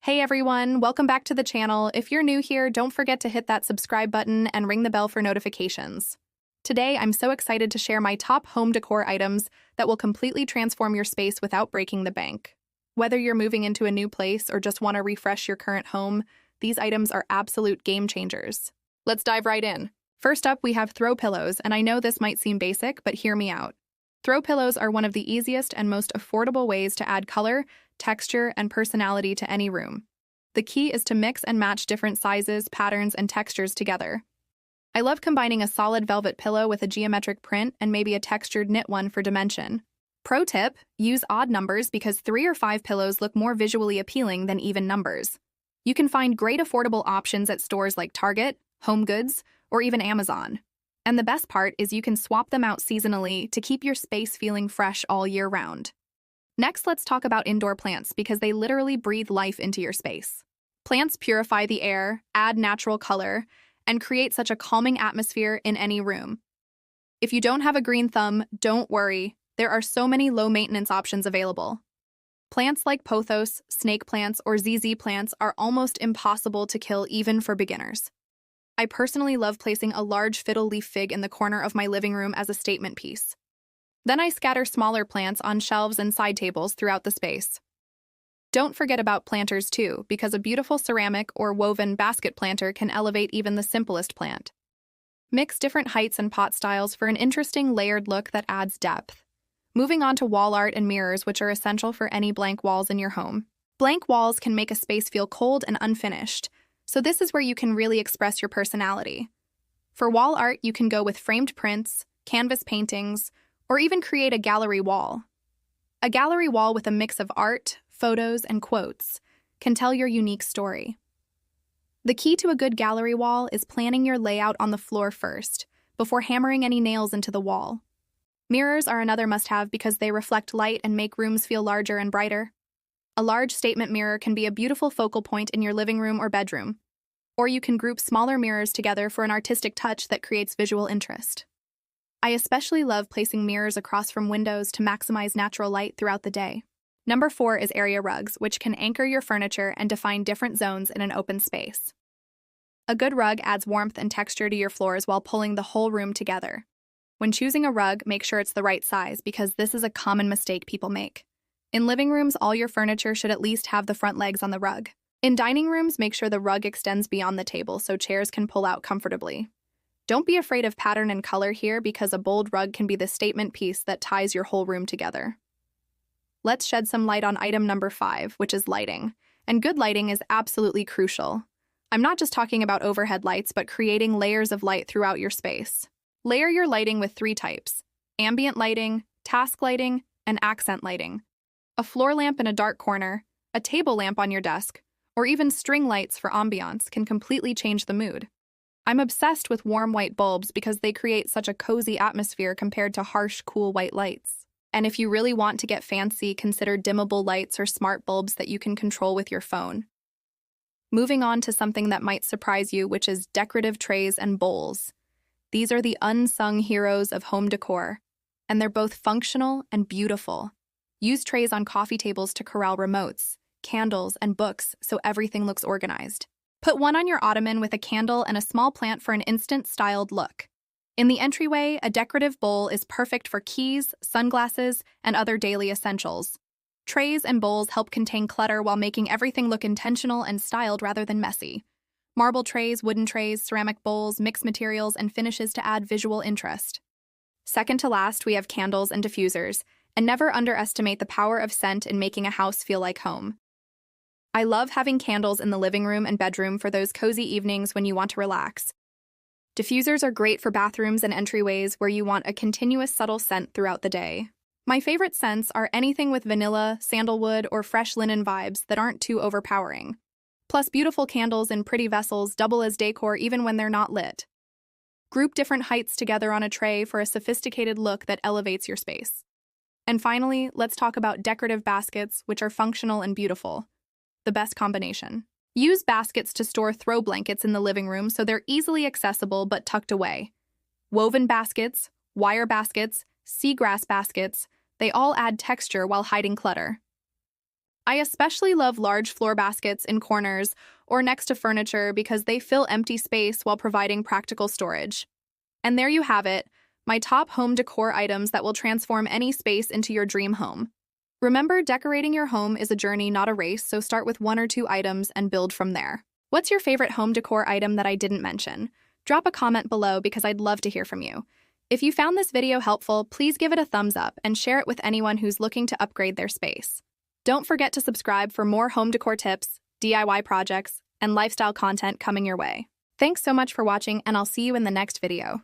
Hey everyone, welcome back to the channel. If you're new here, don't forget to hit that subscribe button and ring the bell for notifications. Today, I'm so excited to share my top home decor items that will completely transform your space without breaking the bank. Whether you're moving into a new place or just want to refresh your current home, these items are absolute game changers. Let's dive right in. First up, we have throw pillows, and I know this might seem basic, but hear me out. Throw pillows are one of the easiest and most affordable ways to add color, texture, and personality to any room. The key is to mix and match different sizes, patterns, and textures together. I love combining a solid velvet pillow with a geometric print and maybe a textured knit one for dimension. Pro tip, use odd numbers because 3 or 5 pillows look more visually appealing than even numbers. You can find great affordable options at stores like Target, Home Goods, or even Amazon. And the best part is you can swap them out seasonally to keep your space feeling fresh all year round. Next, let's talk about indoor plants because they literally breathe life into your space. Plants purify the air, add natural color, and create such a calming atmosphere in any room. If you don't have a green thumb, don't worry. There are so many low-maintenance options available. Plants like pothos, snake plants, or ZZ plants are almost impossible to kill even for beginners. I personally love placing a large fiddle leaf fig in the corner of my living room as a statement piece. Then I scatter smaller plants on shelves and side tables throughout the space. Don't forget about planters too, because a beautiful ceramic or woven basket planter can elevate even the simplest plant. Mix different heights and pot styles for an interesting layered look that adds depth. Moving on to wall art and mirrors, which are essential for any blank walls in your home. Blank walls can make a space feel cold and unfinished, so this is where you can really express your personality. For wall art, you can go with framed prints, canvas paintings, or even create a gallery wall. A gallery wall with a mix of art, photos, and quotes can tell your unique story. The key to a good gallery wall is planning your layout on the floor first, before hammering any nails into the wall. Mirrors are another must-have because they reflect light and make rooms feel larger and brighter. A large statement mirror can be a beautiful focal point in your living room or bedroom, or you can group smaller mirrors together for an artistic touch that creates visual interest. I especially love placing mirrors across from windows to maximize natural light throughout the day. Number 4 is area rugs, which can anchor your furniture and define different zones in an open space. A good rug adds warmth and texture to your floors while pulling the whole room together. When choosing a rug, make sure it's the right size because this is a common mistake people make. In living rooms, all your furniture should at least have the front legs on the rug. In dining rooms, make sure the rug extends beyond the table so chairs can pull out comfortably. Don't be afraid of pattern and color here because a bold rug can be the statement piece that ties your whole room together. Let's shed some light on item number 5, which is lighting. And good lighting is absolutely crucial. I'm not just talking about overhead lights, but creating layers of light throughout your space. Layer your lighting with 3 types: ambient lighting, task lighting, and accent lighting. A floor lamp in a dark corner, a table lamp on your desk, or even string lights for ambiance can completely change the mood. I'm obsessed with warm white bulbs because they create such a cozy atmosphere compared to harsh, cool white lights. And if you really want to get fancy, consider dimmable lights or smart bulbs that you can control with your phone. Moving on to something that might surprise you, which is decorative trays and bowls. These are the unsung heroes of home decor, and they're both functional and beautiful. Use trays on coffee tables to corral remotes, candles, and books so everything looks organized. Put one on your ottoman with a candle and a small plant for an instant styled look. In the entryway, a decorative bowl is perfect for keys, sunglasses, and other daily essentials. Trays and bowls help contain clutter while making everything look intentional and styled rather than messy. Marble trays, wooden trays, ceramic bowls, mix materials, and finishes to add visual interest. Second to last, we have candles and diffusers, and never underestimate the power of scent in making a house feel like home. I love having candles in the living room and bedroom for those cozy evenings when you want to relax. Diffusers are great for bathrooms and entryways where you want a continuous subtle scent throughout the day. My favorite scents are anything with vanilla, sandalwood, or fresh linen vibes that aren't too overpowering. Plus, beautiful candles in pretty vessels double as decor even when they're not lit. Group different heights together on a tray for a sophisticated look that elevates your space. And finally, let's talk about decorative baskets, which are functional and beautiful. The best combination. Use baskets to store throw blankets in the living room so they're easily accessible but tucked away. Woven baskets, wire baskets, seagrass baskets, they all add texture while hiding clutter. I especially love large floor baskets in corners or next to furniture because they fill empty space while providing practical storage. And there you have it, my top home decor items that will transform any space into your dream home. Remember, decorating your home is a journey, not a race, so start with 1 or 2 items and build from there. What's your favorite home decor item that I didn't mention? Drop a comment below because I'd love to hear from you. If you found this video helpful, please give it a thumbs up and share it with anyone who's looking to upgrade their space. Don't forget to subscribe for more home decor tips, DIY projects, and lifestyle content coming your way. Thanks so much for watching, and I'll see you in the next video.